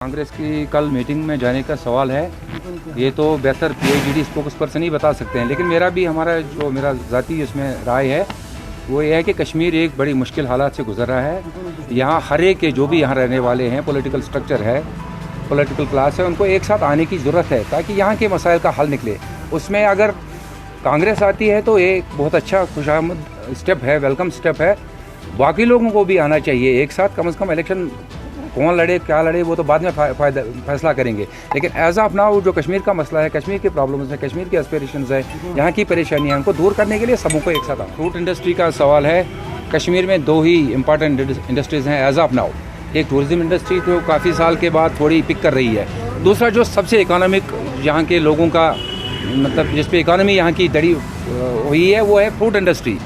कांग्रेस की कल मीटिंग में जाने का सवाल है। ये तो बेहतर पीएचडी स्पोक्स पर्सन ही बता सकते हैं, लेकिन मेरा ज़ाती इसमें राय है वो ये है कि कश्मीर एक बड़ी मुश्किल हालात से गुजर रहा है। यहाँ हर एक के जो भी यहाँ रहने वाले हैं, पॉलिटिकल स्ट्रक्चर है, पॉलिटिकल क्लास है, उनको एक साथ आने की ज़रूरत है ताकि यहाँ के मसाइल का हल निकले। उसमें अगर कांग्रेस आती है तो एक बहुत अच्छा खुशामद स्टेप है, वेलकम स्टेप है। बाकी लोगों को भी आना चाहिए एक साथ। कम से कम इलेक्शन कौन लड़े क्या लड़े वो तो बाद में फैसला करेंगे, लेकिन एज ऑफ नाउ जो कश्मीर का मसला है, कश्मीर के प्रॉब्लम्स हैं, कश्मीर के एस्पिरेशंस है, यहाँ की परेशानियाँ, उनको दूर करने के लिए सबको एक साथ आना। फ्रूट इंडस्ट्री का सवाल है। कश्मीर में दो ही इम्पॉर्टेंट इंडस्ट्रीज़ हैं एज ऑफ नाउ। एक टूरिज़्म इंडस्ट्री जो काफ़ी साल के बाद थोड़ी पिक कर रही है, दूसरा जो सबसे इकोनॉमिक यहाँ के लोगों का मतलब जिस पे इकोनॉमी यहाँ की दड़ी हुई है वो है फ्रूट इंडस्ट्री।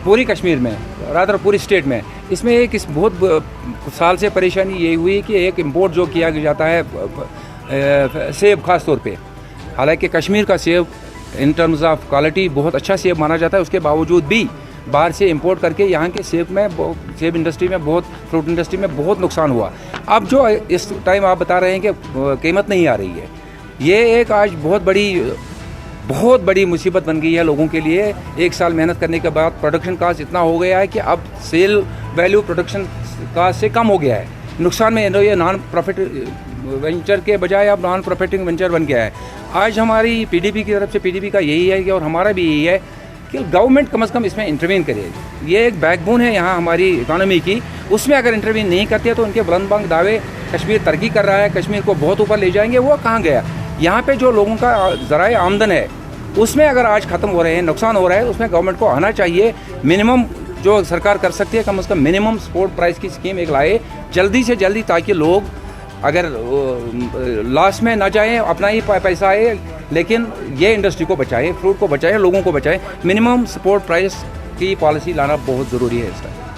पूरी कश्मीर में, रादर पूरी स्टेट में इसमें एक इस बहुत साल से परेशानी ये हुई कि एक इंपोर्ट जो किया जाता है सेब ख़ास तौर पे। हालांकि कश्मीर का सेब इन टर्म्स ऑफ क्वालिटी बहुत अच्छा सेब माना जाता है, उसके बावजूद भी बाहर से इंपोर्ट करके यहाँ के सेब इंडस्ट्री में फ्रूट इंडस्ट्री में बहुत नुकसान हुआ। अब जो इस टाइम आप बता रहे हैं कि कीमत नहीं आ रही है, ये एक आज बहुत बड़ी मुसीबत बन गई है लोगों के लिए। एक साल मेहनत करने के बाद प्रोडक्शन कास्ट इतना हो गया है कि अब सेल वैल्यू प्रोडक्शन कास्ट से कम हो गया है। नुकसान में ये नॉन प्रॉफिट वेंचर के बजाय अब नॉन प्रॉफिटिंग वेंचर बन गया है। आज हमारी पीडीपी की तरफ से पीडीपी का यही है कि और हमारा भी यही है कि गवर्नमेंट कम से कम इसमें इंटरवीन करे। ये एक बैकबोन है यहाँ हमारी इकानमी की, उसमें अगर इंटरवीन नहीं करती है तो उनके बुलंद दावे कश्मीर तरक्की कर रहा है, कश्मीर को बहुत ऊपर ले जाएंगे, वो कहाँ गया। यहाँ पे जो लोगों का ज़राए आमदन है उसमें अगर आज ख़त्म हो रहे हैं, नुकसान हो रहा है, उसमें गवर्नमेंट को आना चाहिए। मिनिमम जो सरकार कर सकती है, कम से कम मिनिमम सपोर्ट प्राइस की स्कीम एक लाए जल्दी से जल्दी, ताकि लोग अगर लॉस में ना जाएं, अपना ही पैसा आए, लेकिन ये इंडस्ट्री को बचाए, फ्रूट को बचाए, लोगों को बचाए। मिनिमम सपोर्ट प्राइस की पॉलिसी लाना बहुत ज़रूरी है इस टाइम।